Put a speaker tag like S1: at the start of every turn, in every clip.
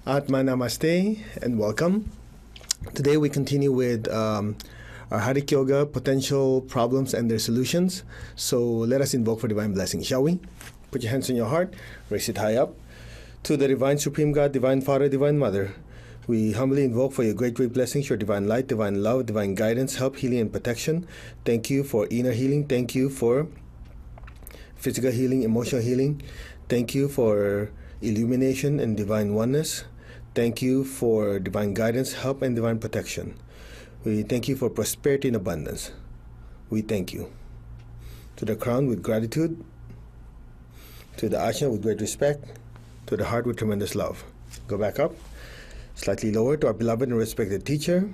S1: Atma Namaste and welcome. Today we continue with our Hatha Yoga, potential problems and their solutions. So let us invoke for divine blessing, shall we? Put your hands on your heart, raise it high up. To the Divine Supreme God, Divine Father, Divine Mother, we humbly invoke for your great blessings, your divine light, divine love, divine guidance, help, healing, and protection. Thank you for inner healing. Thank you for physical healing, emotional healing. Thank you for illumination and divine oneness. Thank you for divine guidance, help, and divine protection. We thank you for prosperity and abundance. We thank you. To the crown with gratitude, to the ajna with great respect, to the heart with tremendous love. Go back up, slightly lower, to our beloved and respected teacher,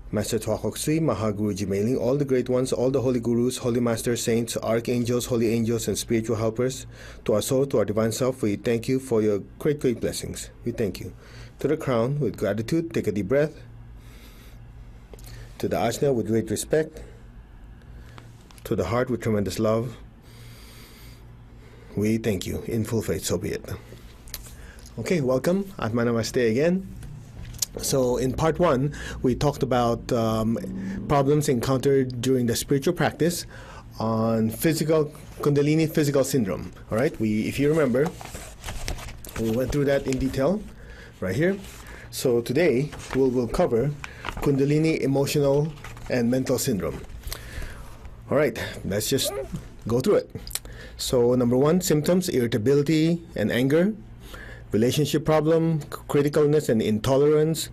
S1: Master Tuakok Sui, Mahaguru Jimailing, all the great ones, all the holy gurus, holy masters, saints, archangels, holy angels, and spiritual helpers, to our soul, to our divine self, we thank you for your great blessings. We thank you. To the crown with gratitude, take a deep breath. To the ajna with great respect, to the heart with tremendous love, we thank you. In full faith, so be it. Okay, welcome. Atma Namaste again. So in part one, we talked about problems encountered during the spiritual practice on Kundalini physical syndrome. All right, if you remember, we went through that in detail right here. So today we'll cover Kundalini emotional and mental syndrome. All right, let's just go through it. So number one, symptoms: irritability and anger, relationship problem, criticalness and intolerance,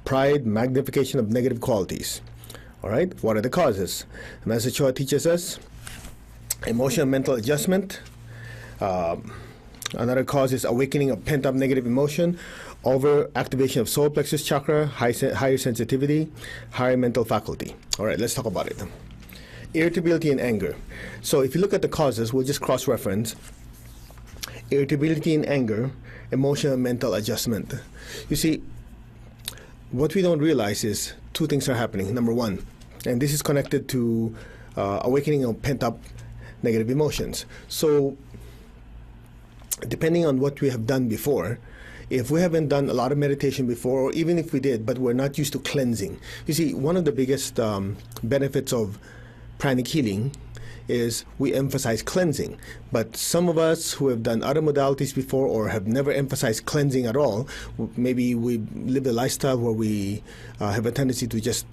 S1: pride, magnification of negative qualities. All right, what are the causes? Master Choa teaches us emotional and mental adjustment. Another cause is awakening of pent-up negative emotion, over-activation of solar plexus chakra, higher sensitivity, higher mental faculty. All right, let's talk about it. Irritability and anger. So if you look at the causes, we'll just cross-reference. Irritability and anger, emotional and mental adjustment. You see, what we don't realize is two things are happening. Number one, and this is connected to awakening of pent-up negative emotions. So depending on what we have done before, if we haven't done a lot of meditation before, or even if we did, but we're not used to cleansing. You see, one of the biggest benefits of pranic healing is we emphasize cleansing. But some of us who have done other modalities before or have never emphasized cleansing at all, maybe we live a lifestyle where we have a tendency to just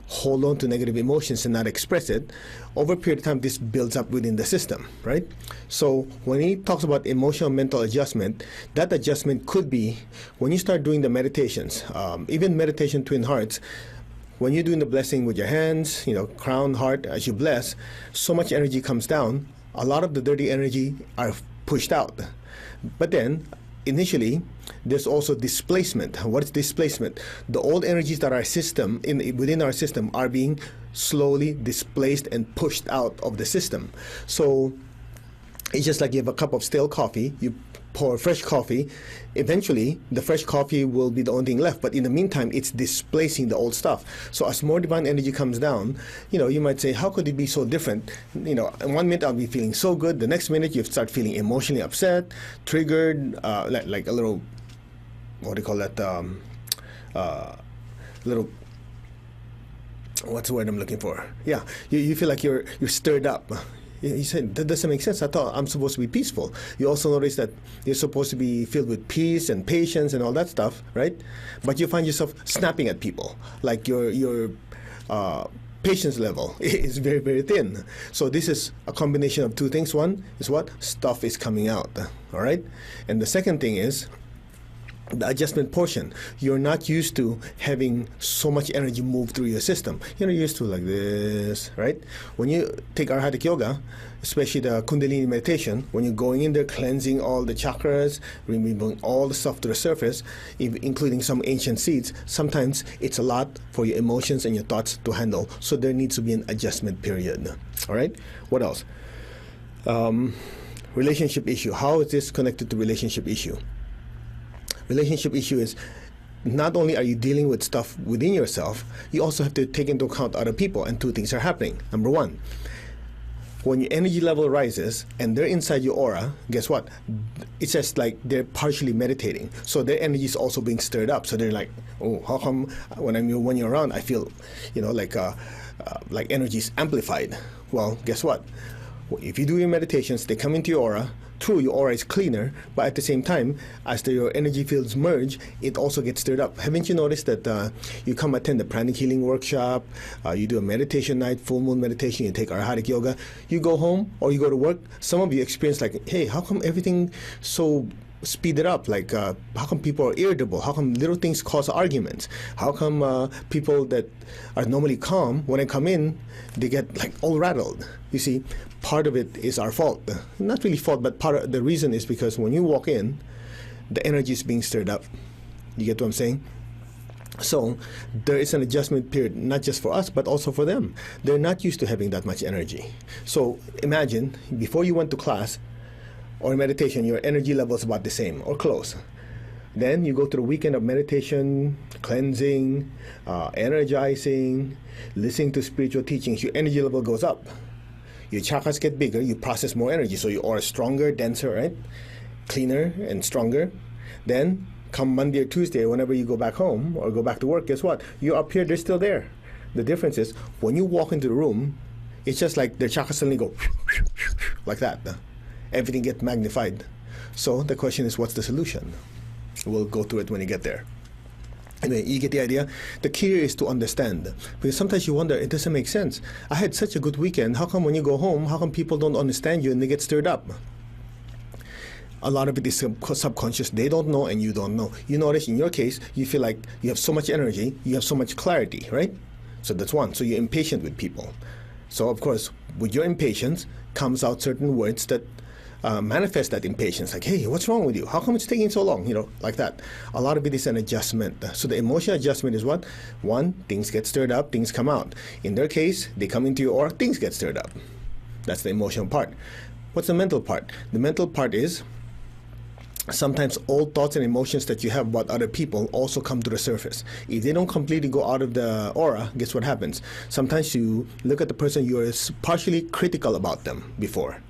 S1: hold on to negative emotions and not express it. Over a period of time, this builds up within the system, right? So when he talks about emotional mental adjustment, that adjustment could be when you start doing the meditations, even meditation twin hearts. When you're doing the blessing with your hands, crown, heart, as you bless, so much energy comes down. A lot of the dirty energy are pushed out. But then, initially, there's also displacement. What is displacement? The old energies that are within our system are being slowly displaced and pushed out of the system. So it's just like you have a cup of stale coffee, you pour fresh coffee, eventually the fresh coffee will be the only thing left, but in the meantime it's displacing the old stuff. So as more divine energy comes down, you might say, how could it be so different? In 1 minute I'll be feeling so good, the next minute you start feeling emotionally upset, triggered, like a little, what do you call that, little, what's the word I'm looking for? Yeah, you feel like you're stirred up. He said, that doesn't make sense. I thought I'm supposed to be peaceful. You also notice that you're supposed to be filled with peace and patience and all that stuff, right? But you find yourself snapping at people, like your patience level is very, very thin. So this is a combination of two things. One is what? Stuff is coming out, all right? And the second thing is the adjustment portion. You're not used to having so much energy move through your system. You're used to like this, right? When you take our Hatha Yoga, especially the Kundalini meditation, when you're going in there cleansing all the chakras, removing all the stuff to the surface, including some ancient seeds, sometimes it's a lot for your emotions and your thoughts to handle. So there needs to be an adjustment period. All right? What else? Relationship issue. How is this connected to relationship issue? Relationship issue is not only are you dealing with stuff within yourself, you also have to take into account other people, and two things are happening. Number one, when your energy level rises and they're inside your aura, guess what? It's just like they're partially meditating. So their energy is also being stirred up. So they're like, oh, how come when you're around, I feel, like energy is amplified? Well, guess what? If you do your meditations, they come into your aura. True, your aura is cleaner, but at the same time, as your energy fields merge, it also gets stirred up. Haven't you noticed that you come attend the pranic healing workshop, you do a meditation night, full moon meditation, you take arhatic yoga, you go home or you go to work, some of you experience like, hey, how come everything so speeded up? Like, how come people are irritable? How come little things cause arguments? How come people that are normally calm, when they come in, they get like all rattled? You see, part of it is our fault. Not really fault, but part of the reason is because when you walk in, the energy is being stirred up. You get what I'm saying? So there is an adjustment period, not just for us, but also for them. They're not used to having that much energy. So imagine, before you went to class or meditation, your energy level is about the same or close. Then you go through a weekend of meditation, cleansing, energizing, listening to spiritual teachings, your energy level goes up. Your chakras get bigger, you process more energy, so your aura is stronger, denser, right? Cleaner and stronger. Then, come Monday or Tuesday, whenever you go back home or go back to work, guess what? You're up here, they're still there. The difference is, when you walk into the room, it's just like their chakras suddenly go like that. Everything gets magnified. So the question is, what's the solution? We'll go through it when you get there. Anyway, you get the idea? The key is to understand. Because sometimes you wonder, it doesn't make sense. I had such a good weekend. How come when you go home, how come people don't understand you and they get stirred up? A lot of it is subconscious. They don't know and you don't know. You notice in your case, you feel like you have so much energy, you have so much clarity, right? So that's one. So you're impatient with people. So of course, with your impatience comes out certain words that manifest that impatience, like, hey, what's wrong with you? How come it's taking so long? Like that. A lot of it is an adjustment. So the emotional adjustment is what? One, things get stirred up, things come out. In their case, they come into your aura, things get stirred up. That's the emotional part. What's the mental part? The mental part is sometimes old thoughts and emotions that you have about other people also come to the surface. If they don't completely go out of the aura, guess what happens? Sometimes you look at the person you are partially critical about them before.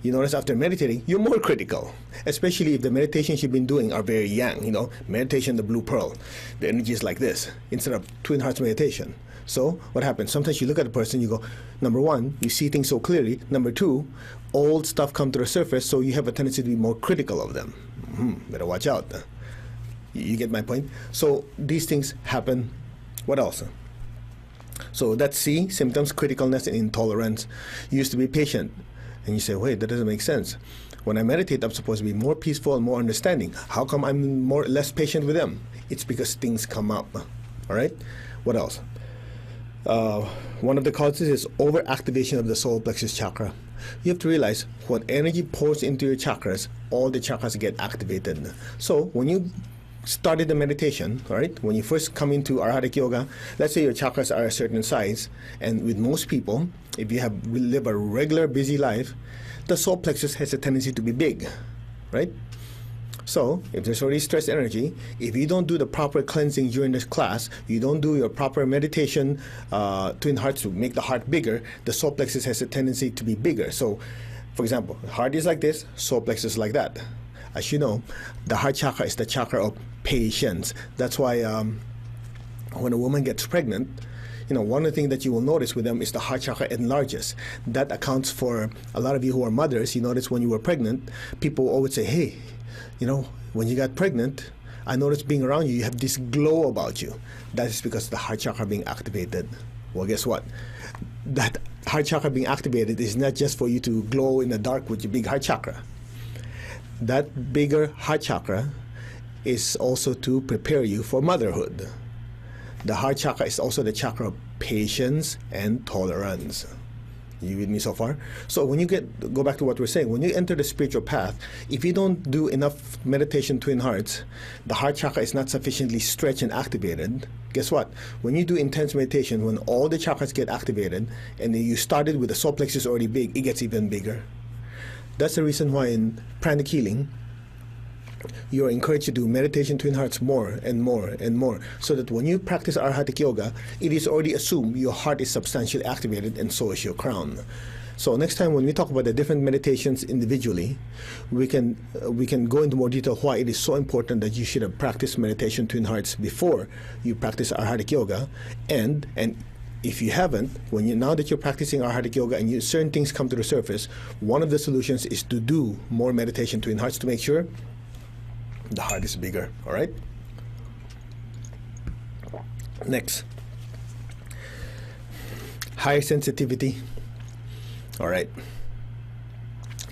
S1: You notice after meditating, you're more critical, especially if the meditations you've been doing are very yang, meditation, the blue pearl. The energy is like this, instead of twin hearts meditation. So what happens? Sometimes you look at a person, you go, number one, you see things so clearly. Number two, old stuff come to the surface, so you have a tendency to be more critical of them. Better watch out. You get my point? So these things happen. What else? So that's C, symptoms, criticalness, and intolerance. You used to be patient. And you say, wait, that doesn't make sense. When I meditate, I'm supposed to be more peaceful and more understanding. How come I'm less patient with them? It's because things come up. All right? What else? One of the causes is overactivation of the solar plexus chakra. You have to realize when energy pours into your chakras, all the chakras get activated. So when you started the meditation, all right, when you first come into arhatic yoga, let's say your chakras are a certain size, and with most people, if you live a regular busy life, the solar plexus has a tendency to be big, right? So if there's already stress energy, if you don't do the proper cleansing during this class, you don't do your proper meditation, twin hearts to make the heart bigger, the solar plexus has a tendency to be bigger. So, for example, heart is like this, solar plexus is like that. As you know, the heart chakra is the chakra of patience. That's why when a woman gets pregnant, one of the things that you will notice with them is the heart chakra enlarges. That accounts for a lot of you who are mothers. You notice when you were pregnant, people always say, hey, when you got pregnant, I noticed being around you, you have this glow about you. That is because the heart chakra being activated. Well, guess what? That heart chakra being activated is not just for you to glow in the dark with your big heart chakra. That bigger heart chakra is also to prepare you for motherhood. The heart chakra is also the chakra of patience and tolerance. You with me so far? So when you go back to what we're saying, when you enter the spiritual path, if you don't do enough meditation twin hearts, the heart chakra is not sufficiently stretched and activated. Guess what? When you do intense meditation, when all the chakras get activated, and then you started with the solar plexus already big, it gets even bigger. That's the reason why in pranic healing, you're encouraged to do meditation twin hearts more and more and more, so that when you practice arhatic yoga, it is already assumed your heart is substantially activated, and so is your crown. So next time when we talk about the different meditations individually, we can go into more detail why it is so important that you should have practiced meditation Twin Hearts before you practice Arhatic Yoga, and if you haven't, now that you're practicing Arhatic Yoga and certain things come to the surface, one of the solutions is to do more meditation Twin Hearts to make sure the heart is bigger. All right. Next, higher sensitivity. All right.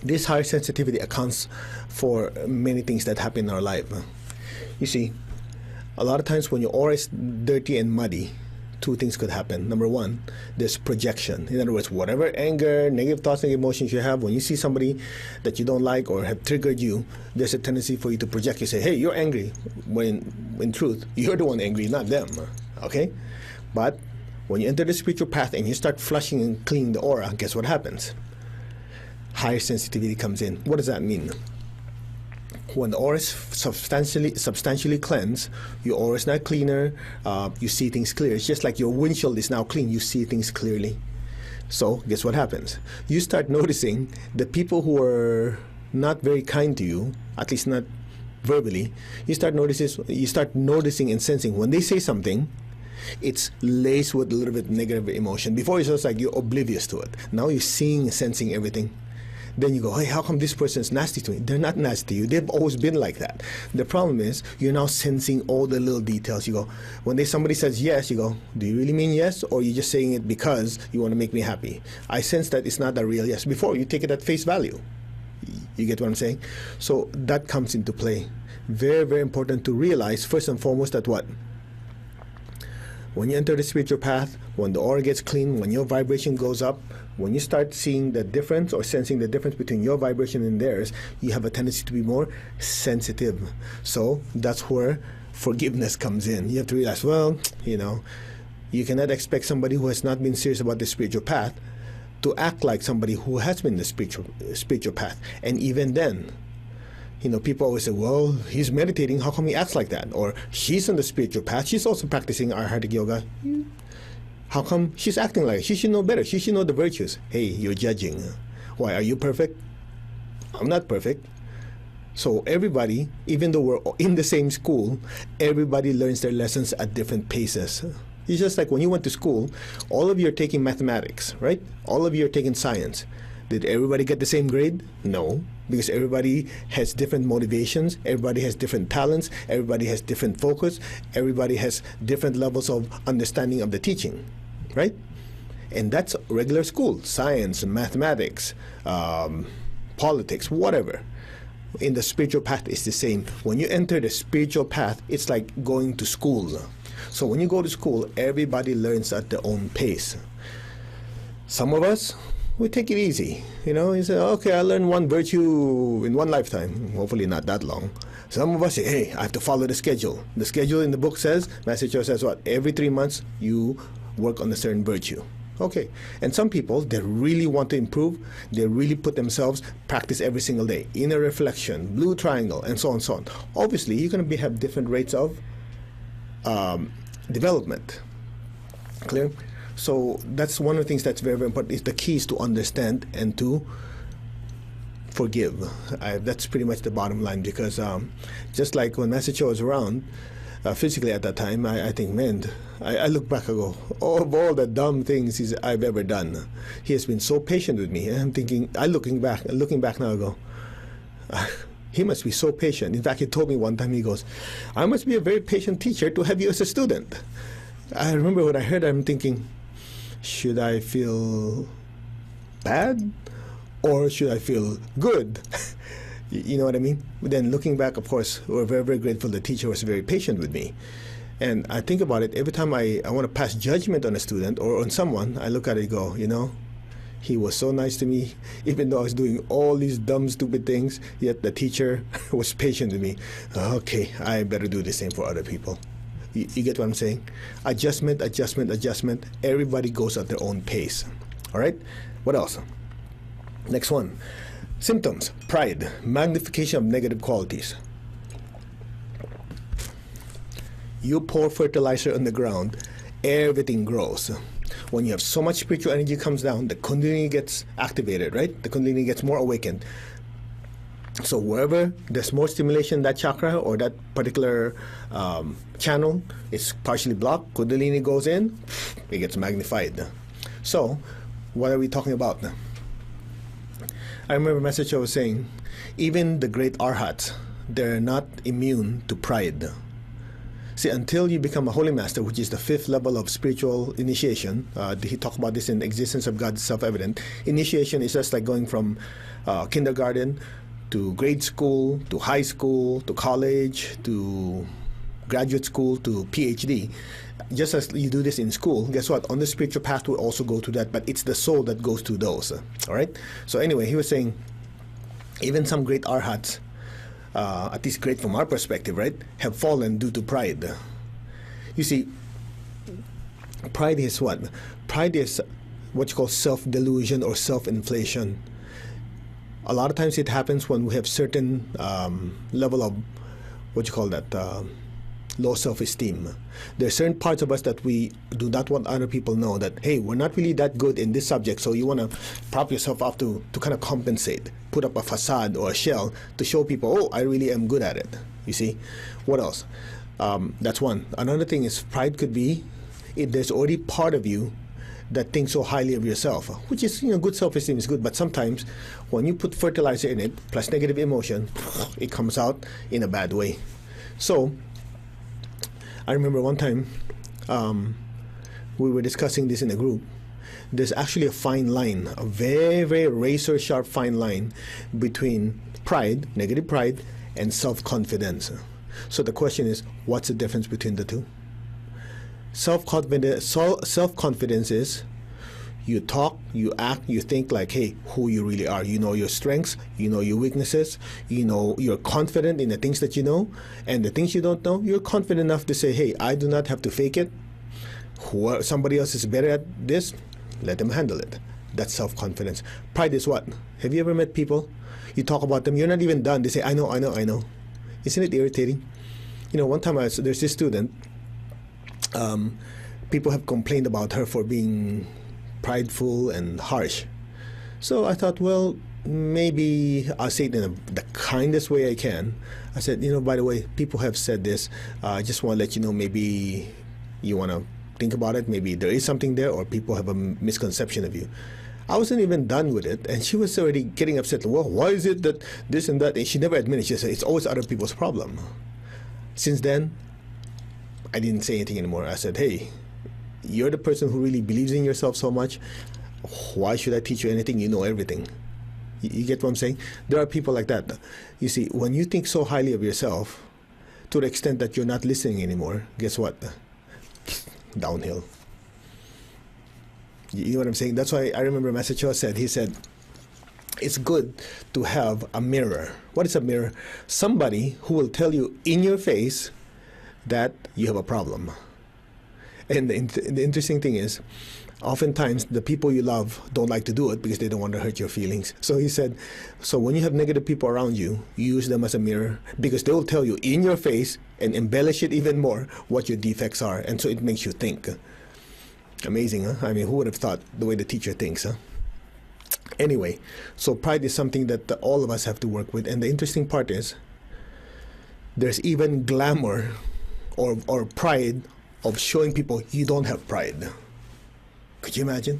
S1: This higher sensitivity accounts for many things that happen in our life. You see, a lot of times when your aura is dirty and muddy, two things could happen. Number one, there's projection. In other words, whatever anger, negative thoughts, negative emotions you have, when you see somebody that you don't like or have triggered you, there's a tendency for you to project. You say, hey, you're angry, when in truth, you're the one angry, not them. Okay? But when you enter the spiritual path and you start flushing and cleaning the aura, guess what happens? Higher sensitivity comes in. What does that mean? When the aura is substantially cleansed, your aura is now cleaner, you see things clear. It's just like your windshield is now clean, you see things clearly. So guess what happens? You start noticing the people who are not very kind to you, at least not verbally, you start noticing and sensing when they say something, it's laced with a little bit negative emotion. Before it's just like you're oblivious to it. Now you're seeing, sensing everything. Then you go, hey, how come this person is nasty to me? They're not nasty to you. They've always been like that. The problem is you're now sensing all the little details. You go, when somebody says yes, you go, do you really mean yes? Or you're just saying it because you want to make me happy? I sense that it's not a real yes. Before, you take it at face value. You get what I'm saying? So that comes into play. Very, very important to realize, first and foremost, that what? When you enter the spiritual path, when the aura gets clean, when your vibration goes up, when you start seeing the difference or sensing the difference between your vibration and theirs, you have a tendency to be more sensitive. So that's where forgiveness comes in. You have to realize, well, you cannot expect somebody who has not been serious about the spiritual path to act like somebody who has been in the spiritual path. And even then, people always say, well, he's meditating, how come he acts like that? Or she's on the spiritual path, she's also practicing Arhatic Yoga. How come she's acting like it? She should know better. She should know the virtues. Hey, you're judging. Why, are you perfect? I'm not perfect. So everybody, even though we're in the same school, everybody learns their lessons at different paces. It's just like when you went to school, all of you are taking mathematics, right? All of you are taking science. Did everybody get the same grade? No, because everybody has different motivations, everybody has different talents, everybody has different focus, everybody has different levels of understanding of the teaching, right? And that's regular school, science, mathematics, politics, whatever. In the spiritual path, it's the same. When you enter the spiritual path, it's like going to school. So when you go to school, everybody learns at their own pace. Some of us, we take it easy. You say, okay, I learned one virtue in one lifetime. Hopefully not that long. Some of us say, hey, I have to follow the schedule. The schedule in the book says, Master Cho says what? Every 3 months, you work on a certain virtue. Okay. And some people, they really want to improve. They really put themselves, practice every single day. Inner reflection, blue triangle, and so on and so on. Obviously, you're going to have different rates of development. Clear? So that's one of the things that's very, very important. Is the key is to understand and to forgive. That's pretty much the bottom line, because just like when Master Cho was around physically at that time, I think, man, I look back and go, of all the dumb things I've ever done, he has been so patient with me. And I'm thinking, looking back now, I go, he must be so patient. In fact, he told me one time, he goes, I must be a very patient teacher to have you as a student. I remember when I heard that, I'm thinking, should I feel bad or should I feel good? You know what I mean? But then looking back, of course, we're very, very grateful the teacher was very patient with me. And I think about it, every time I want to pass judgment on a student or on someone, I look at it and go, he was so nice to me, even though I was doing all these dumb, stupid things, yet the teacher was patient with me. Okay, I better do the same for other people. You get what I'm saying? Adjustment, adjustment, adjustment. Everybody goes at their own pace. All right? What else? Next one. Symptoms. Pride. Magnification of negative qualities. You pour fertilizer on the ground, everything grows. When you have so much spiritual energy comes down, the Kundalini gets activated, right? The Kundalini gets more awakened. So wherever there's more stimulation, that chakra or that particular channel is partially blocked, Kundalini goes in, it gets magnified. So what are we talking about? I remember a message I was saying, even the great arhats, they're not immune to pride. See, until you become a holy master, which is the 5th level of spiritual initiation, he talked about this in Existence of God, Self-Evident. Initiation is just like going from kindergarten to grade school, to high school, to college, to graduate school, to PhD. Just as you do this in school, guess what? On the spiritual path, we'll also go to that, but it's the soul that goes through those. All right? So anyway, he was saying, even some great arhats, at least great from our perspective, right, have fallen due to pride. You see, pride is what? Pride is what you call self-delusion or self-inflation. A lot of times it happens when we have certain level of, what you call that, low self-esteem. There are certain parts of us that we do not want other people know that, hey, we're not really that good in this subject, so you want to prop yourself up to kind of compensate, put up a facade or a shell to show people, oh, I really am good at it. You see? What else? That's one. Another thing is pride could be if there's already part of you that thinks so highly of yourself, which is, good self-esteem is good, but sometimes when you put fertilizer in it, plus negative emotion, it comes out in a bad way. So, I remember one time we were discussing this in a group. There's actually a fine line, a very, very razor-sharp fine line between pride, negative pride, and self-confidence. So the question is, what's the difference between the two? Self-confidence is you talk, you act, you think like, hey, who you really are. You know your strengths, you know your weaknesses, you're confident in the things that you know, and the things you don't know, you're confident enough to say, hey, I do not have to fake it. Somebody else is better at this, let them handle it. That's self-confidence. Pride is what? Have you ever met people? You talk about them, you're not even done. They say, I know. Isn't it irritating? One time there's this student, people have complained about her for being prideful and harsh. So I thought, well, maybe I'll say it in the kindest way I can. I said, by the way, people have said this. I just want to let you know, maybe you want to think about it. Maybe there is something there, or people have a misconception of you. I wasn't even done with it, and she was already getting upset. Well, why is it that this and that? And she never admitted. She said, it's always other people's problem. Since then, I didn't say anything anymore. I said, hey, you're the person who really believes in yourself so much. Why should I teach you anything? You know everything. You get what I'm saying? There are people like that. You see, when you think so highly of yourself, to the extent that you're not listening anymore, guess what? Downhill. You know what I'm saying? That's why I remember Massachusetts said, he said, it's good to have a mirror. What is a mirror? Somebody who will tell you in your face that you have a problem. And the interesting thing is, oftentimes the people you love don't like to do it because they don't want to hurt your feelings. So he said, so when you have negative people around you, you use them as a mirror because they will tell you in your face and embellish it even more what your defects are. And so it makes you think. Amazing, huh? I mean, who would have thought the way the teacher thinks, huh? Anyway, so pride is something that all of us have to work with. And the interesting part is, there's even glamour or pride of showing people you don't have pride. Could you imagine?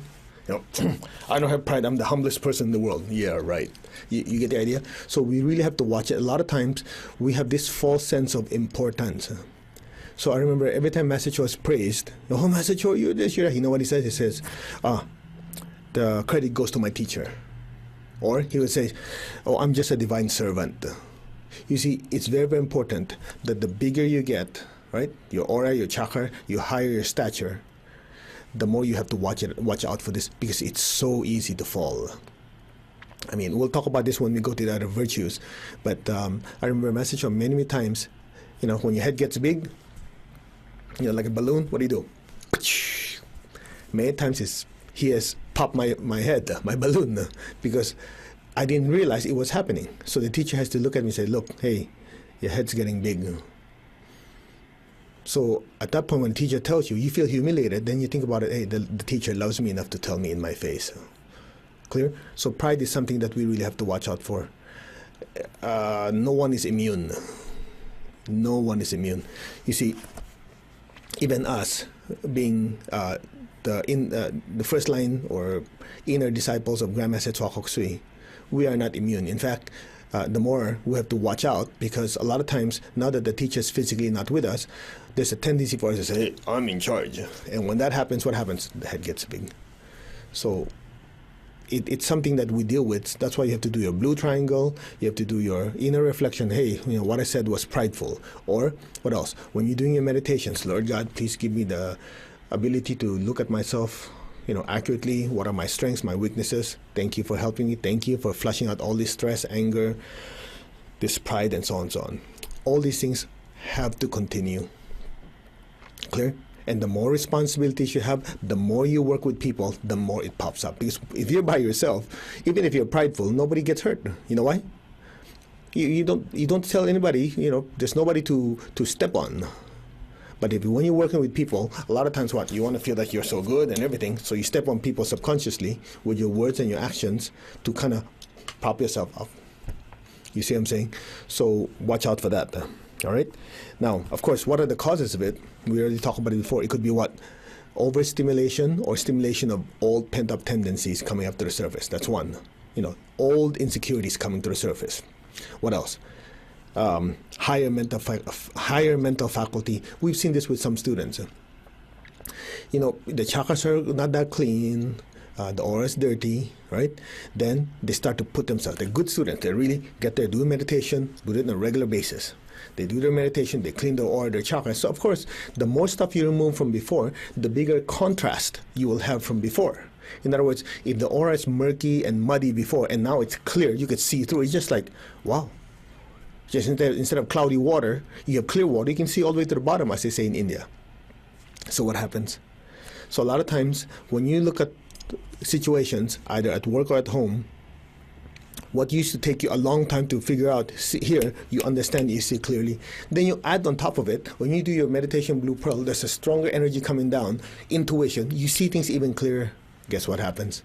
S1: I don't have pride. I'm the humblest person in the world. Yeah, right. You get the idea? So we really have to watch it. A lot of times we have this false sense of importance. So I remember every time Master was praised, oh, Master Cho, you're this, you're that. You know what he says? He says, the credit goes to my teacher. Or he would say, oh, I'm just a divine servant. You see, it's very, very important that the bigger you get, right, your aura, your chakra, you higher your stature, the more you have to watch out for this, because it's so easy to fall. I mean, we'll talk about this when we go to the other virtues, but I remember a message on many times, when your head gets big, like a balloon, what do? Many times he has popped my head, my balloon, because I didn't realize it was happening. So the teacher has to look at me and say, look, hey, your head's getting big. So at that point, when the teacher tells you, you feel humiliated, then you think about it, hey, the teacher loves me enough to tell me in my face. Clear? So pride is something that we really have to watch out for. No one is immune. No one is immune. You see, even us, being the first line or inner disciples of Grandmaster Chokok Sui, we are not immune. In fact, the more we have to watch out, because a lot of times, now that the teacher is physically not with us, there's a tendency for us to say, hey, I'm in charge. And when that happens, what happens? The head gets big. So it's something that we deal with. That's why you have to do your blue triangle. You have to do your inner reflection. Hey, what I said was prideful. Or what else? When you're doing your meditations, Lord God, please give me the ability to look at myself accurately. What are my strengths, my weaknesses? Thank you for helping me. Thank you for flushing out all this stress, anger, this pride, and so on and so on. All these things have to continue. Clear? And the more responsibilities you have, the more you work with people, the more it pops up. Because if you're by yourself, even if you're prideful, nobody gets hurt. You know why? You don't tell anybody. There's nobody to step on. But when you're working with people, a lot of times you want to feel like you're so good and everything, so you step on people subconsciously with your words and your actions to kind of prop yourself up. You see what I'm saying? So watch out for that. All right? Now, of course, what are the causes of it? We already talked about it before. It could be what? Overstimulation or stimulation of old pent-up tendencies coming up to the surface. That's one. Old insecurities coming to the surface. What else? Higher mental faculty. We've seen this with some students. The chakras are not that clean. The aura is dirty, right? Then they start to put themselves. They're good students. They really get there, do meditation, do it on a regular basis. They do their meditation, they clean their aura, their chakras. So, of course, the more stuff you remove from before, the bigger contrast you will have from before. In other words, if the aura is murky and muddy before, and now it's clear, you could see through. It's just like, wow. Just instead of cloudy water, you have clear water. You can see all the way to the bottom, as they say in India. So what happens? So a lot of times, when you look at situations, either at work or at home, what used to take you a long time to figure out, here, you understand, you see clearly. Then you add on top of it, when you do your meditation blue pearl, there's a stronger energy coming down, intuition. You see things even clearer. Guess what happens?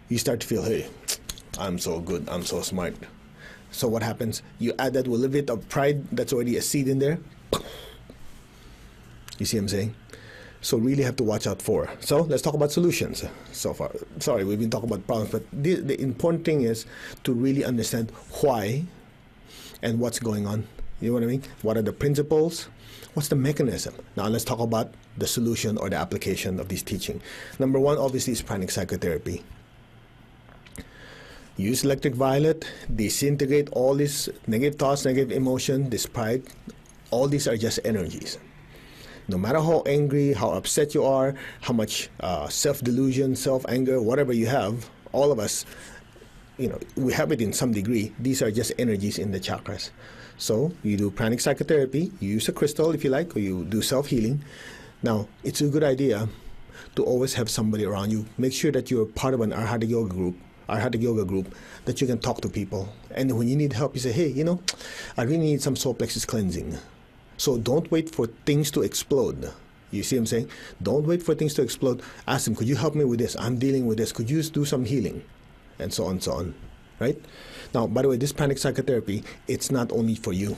S1: You start to feel, hey, I'm so good, I'm so smart. So what happens? You add that with a little bit of pride, that's already a seed in there. You see what I'm saying? So really have to watch out for. So let's talk about solutions so far. Sorry, we've been talking about problems, but the important thing is to really understand why and what's going on. You know what I mean? What are the principles? What's the mechanism? Now let's talk about the solution or the application of this teaching. Number one, obviously, is pranic psychotherapy. Use electric violet, disintegrate all these negative thoughts, negative emotion, this pride. All these are just energies. No matter how angry, how upset you are, how much self-delusion, self-anger, whatever you have, all of us, we have it in some degree. These are just energies in the chakras. So you do pranic psychotherapy, you use a crystal if you like, or you do self-healing. Now, it's a good idea to always have somebody around you. Make sure that you're part of an Arhata Yoga group, that you can talk to people. And when you need help, you say, hey, I really need some solar plexus cleansing. So don't wait for things to explode. You see what I'm saying? Don't wait for things to explode. Ask them, could you help me with this? I'm dealing with this. Could you do some healing? And so on, so on. Right? Now, by the way, this pranic psychotherapy, it's not only for you.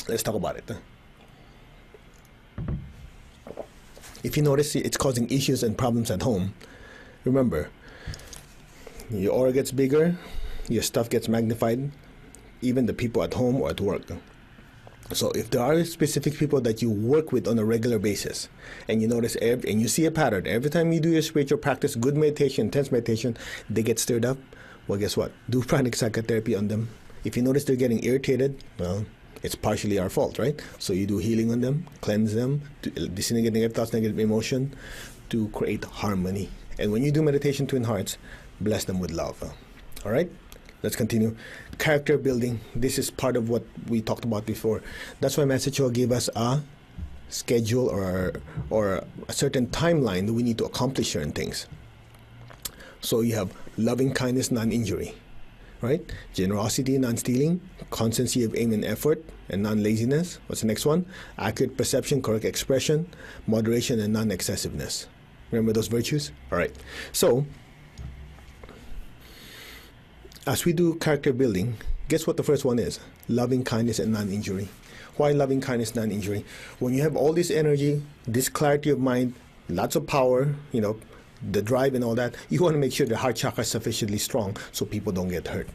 S1: Let's talk about it. If you notice it's causing issues and problems at home, remember, your aura gets bigger, your stuff gets magnified, even the people at home or at work. So if there are specific people that you work with on a regular basis, and you notice and you see a pattern, every time you do your spiritual practice, good meditation, intense meditation, they get stirred up, well, guess what? Do pranic psychotherapy on them. If you notice they're getting irritated, well, it's partially our fault, right? So you do healing on them, cleanse them, to disintegrate negative thoughts, negative emotion, to create harmony. And when you do meditation, Twin Hearts, bless them with love. All right? Let's continue. Character building. This is part of what we talked about before. That's why Master Cho gave us a schedule or a certain timeline that we need to accomplish certain things. So you have loving kindness, non-injury, right? Generosity, non-stealing, constancy of aim and effort, and non-laziness. What's the next one? Accurate perception, correct expression, moderation, and non-excessiveness. Remember those virtues? All right. So, as we do character building, guess what the first one is? Loving kindness and non-injury. Why loving kindness, non-injury? When you have all this energy, this clarity of mind, lots of power, the drive and all that, you want to make sure the heart chakra is sufficiently strong so people don't get hurt.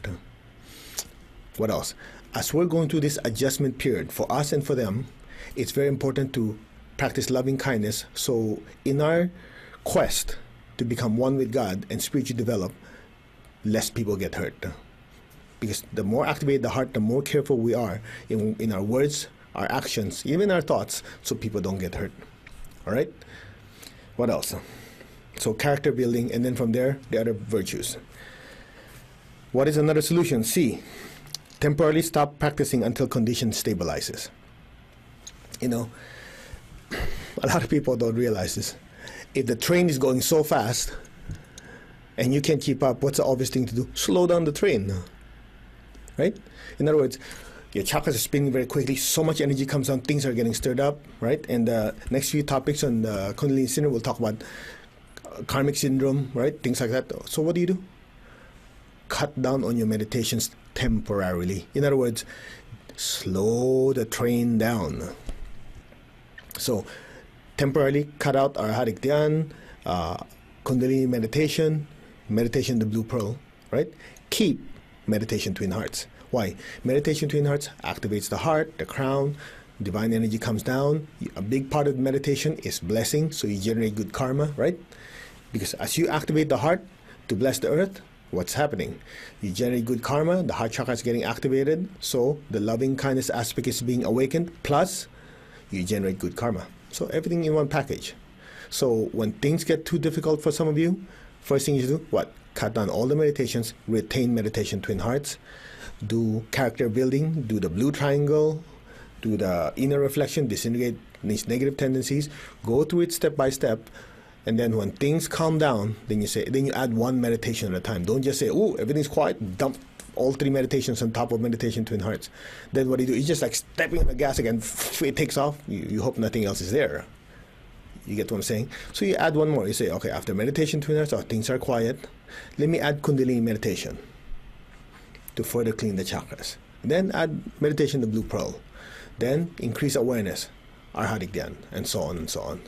S1: What else? As we're going through this adjustment period, for us and for them, it's very important to practice loving kindness, so in our quest to become one with God and spiritually develop, less people get hurt. Because the more activated the heart, the more careful we are in our words, our actions, even our thoughts, so people don't get hurt. All right? What else? So character building, and then from there, the other virtues. What is another solution? C, temporarily stop practicing until condition stabilizes. A lot of people don't realize this. If the train is going so fast and you can't keep up, what's the obvious thing to do? Slow down the train, right? In other words, your chakras are spinning very quickly, so much energy comes on, things are getting stirred up, right? And the next few topics on the Kundalini syndrome, we'll talk about karmic syndrome, right? Things like that. So what do? Cut down on your meditations temporarily. In other words, slow the train down. So temporarily cut out Arhatic Dhyan, Kundalini meditation, meditation the Blue Pearl, right? Keep meditation Twin Hearts. Why? Meditation Twin Hearts activates the heart, the crown, divine energy comes down. A big part of meditation is blessing, so you generate good karma, right? Because as you activate the heart to bless the earth, what's happening? You generate good karma, the heart chakra is getting activated, so the loving kindness aspect is being awakened, plus you generate good karma. So everything in one package. So when things get too difficult for some of you, first thing you do, what? Cut down all the meditations, retain meditation Twin Hearts, do character building, do the blue triangle, do the inner reflection, disintegrate these negative tendencies, go through it step by step. And then when things calm down, then you add one meditation at a time. Don't just say, oh, everything's quiet, dump all three meditations on top of meditation Twin Hearts. Then what do? It's just like stepping on the gas again, it takes off. You hope nothing else is there. You get what I'm saying? So you add one more. You say, okay, after meditation Twin Hearts, things are quiet. Let me add Kundalini meditation to further clean the chakras. Then add meditation the Blue Pearl. Then increase awareness, Arhatic Dhyan, and so on and so on.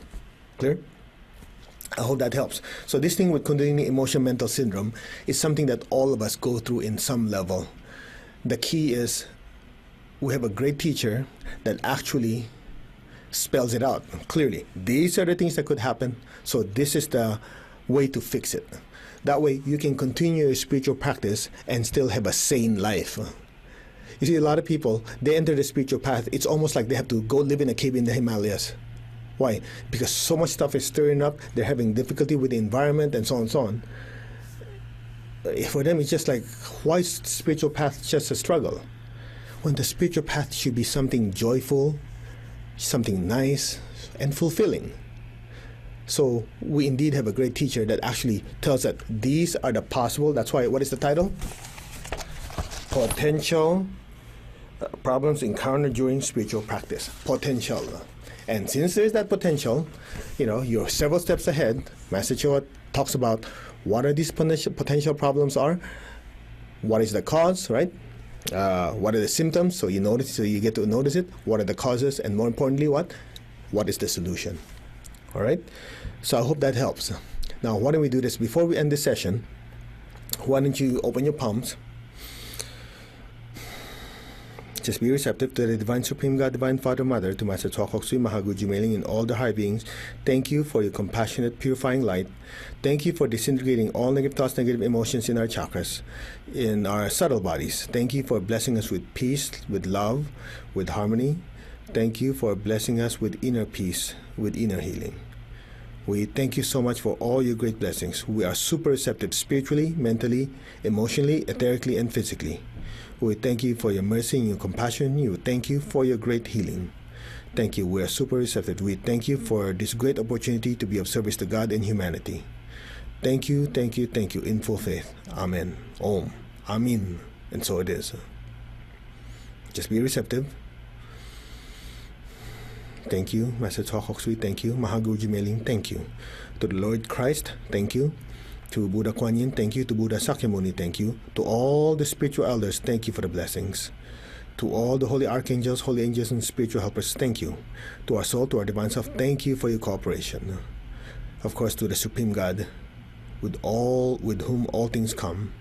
S1: Clear? I hope that helps. So this thing with Kundalini emotion mental syndrome is something that all of us go through in some level. The key is we have a great teacher that actually spells it out clearly. These are the things that could happen, so this is the way to fix it. That way you can continue your spiritual practice and still have a sane life. You see, a lot of people, they enter the spiritual path, it's almost like they have to go live in a cave in the Himalayas. Why? Because so much stuff is stirring up, they're having difficulty with the environment and so on and so on. For them, it's just like, why is the spiritual path just a struggle? When the spiritual path should be something joyful, something nice, and fulfilling. So we indeed have a great teacher that actually tells that these are the possible, that's why, what is the title? Potential problems encountered during spiritual practice. Potential. And since there's that potential, you're several steps ahead. Master Choa talks about what are these potential problems are, what is the cause, right? What are the symptoms, so you get to notice it, what are the causes, and more importantly, what is the solution? All right? So I hope that helps. Now, why don't we do this? Before we end this session, why don't you open your palms? Just be receptive to the Divine Supreme God, Divine Father, Mother, to Master Choa Kok Sui Mahagu Jumailing and all the high beings. Thank you for your compassionate, purifying light. Thank you for disintegrating all negative thoughts, negative emotions in our chakras, in our subtle bodies. Thank you for blessing us with peace, with love, with harmony. Thank you for blessing us with inner peace, with inner healing. We thank you so much for all your great blessings. We are super receptive spiritually, mentally, emotionally, etherically, and physically. We thank you for your mercy and your compassion. We thank you for your great healing. Thank you. We are super receptive. We thank you for this great opportunity to be of service to God and humanity. Thank you, thank you, thank you, in full faith. Amen. Om. Amin. And so it is. Just be receptive. Thank you, Master Chokoksui. Thank you, Mahaguruji Meling. Thank you. To the Lord Christ, thank you. To Buddha Kuan Yin, thank you. To Buddha Sakyamuni, thank you. To all the spiritual elders, thank you for the blessings. To all the holy archangels, holy angels, and spiritual helpers, thank you. To our soul, to our divine self, thank you for your cooperation. Of course, to the Supreme God, with whom all things come,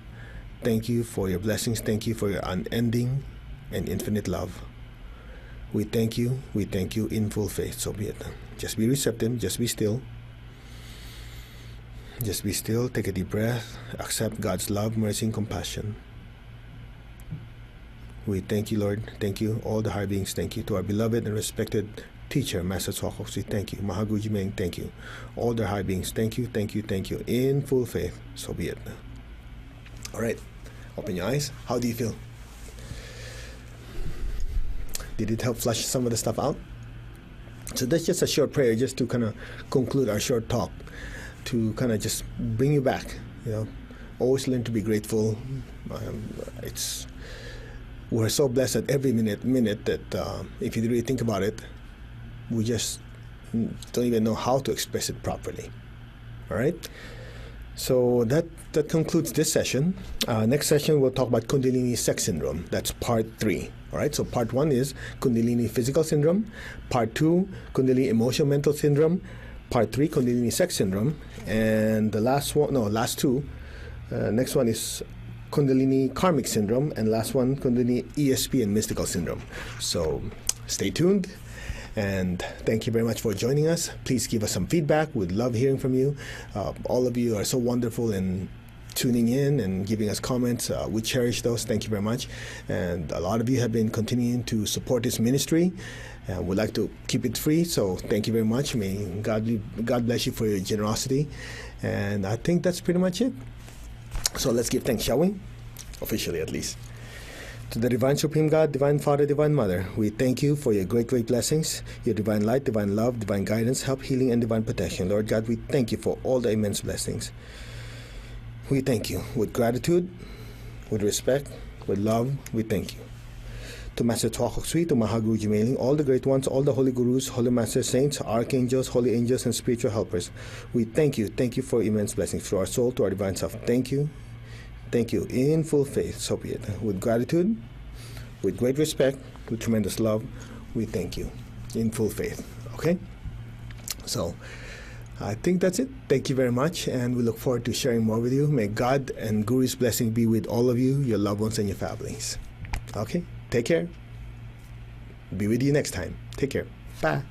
S1: thank you for your blessings. Thank you for your unending and infinite love. We thank you in full faith. So be it. Just be receptive. Just be still. Just be still. Take a deep breath. Accept God's love, mercy, and compassion. We thank you, Lord. Thank you, all the high beings. Thank you to our beloved and respected teacher, Master Chokoksui. Thank you. Mahaguruji Meng. Thank you. All the high beings. Thank you. In full faith. So be it. All right. Open your eyes. How do you feel? Did it help flush some of the stuff out? So that's just a short prayer, just to kind of conclude our short talk, to kind of just bring you back. Always learn to be grateful. We're so blessed at every minute that if you really think about it, we just don't even know how to express it properly. All right? So that concludes this session. Next session, we'll talk about Kundalini sex syndrome. That's part 3. All right? So part 1 is Kundalini physical syndrome. Part 2, Kundalini emotional mental syndrome. Part 3, Kundalini sex syndrome. And the last two. Next one is Kundalini karmic syndrome, and last one, Kundalini ESP and mystical syndrome. So stay tuned, and thank you very much for joining us. Please give us some feedback. We'd love hearing from you. All of you are so wonderful in tuning in and giving us comments. We cherish those. Thank you very much. And a lot of you have been continuing to support this ministry. We'd like to keep it free, so thank you very much. May God bless you for your generosity. And I think that's pretty much it. So let's give thanks, shall we? Officially, at least. To the Divine Supreme God, Divine Father, Divine Mother, we thank you for your great, great blessings, your divine light, divine love, divine guidance, help, healing, and divine protection. Lord God, we thank you for all the immense blessings. We thank you with gratitude, with respect, with love. We thank you. To Master Chokoksui, to Mahaguruji Meling, all the great ones, all the holy gurus, holy master saints, archangels, holy angels, and spiritual helpers, we thank you. Thank you for immense blessings to our soul, to our divine self. Thank you. Thank you in full faith. So be it. With gratitude, with great respect, with tremendous love, we thank you in full faith. Okay? So I think that's it. Thank you very much, and we look forward to sharing more with you. May God and Guru's blessing be with all of you, your loved ones, and your families. Okay? Take care. Be with you next time. Take care. Bye.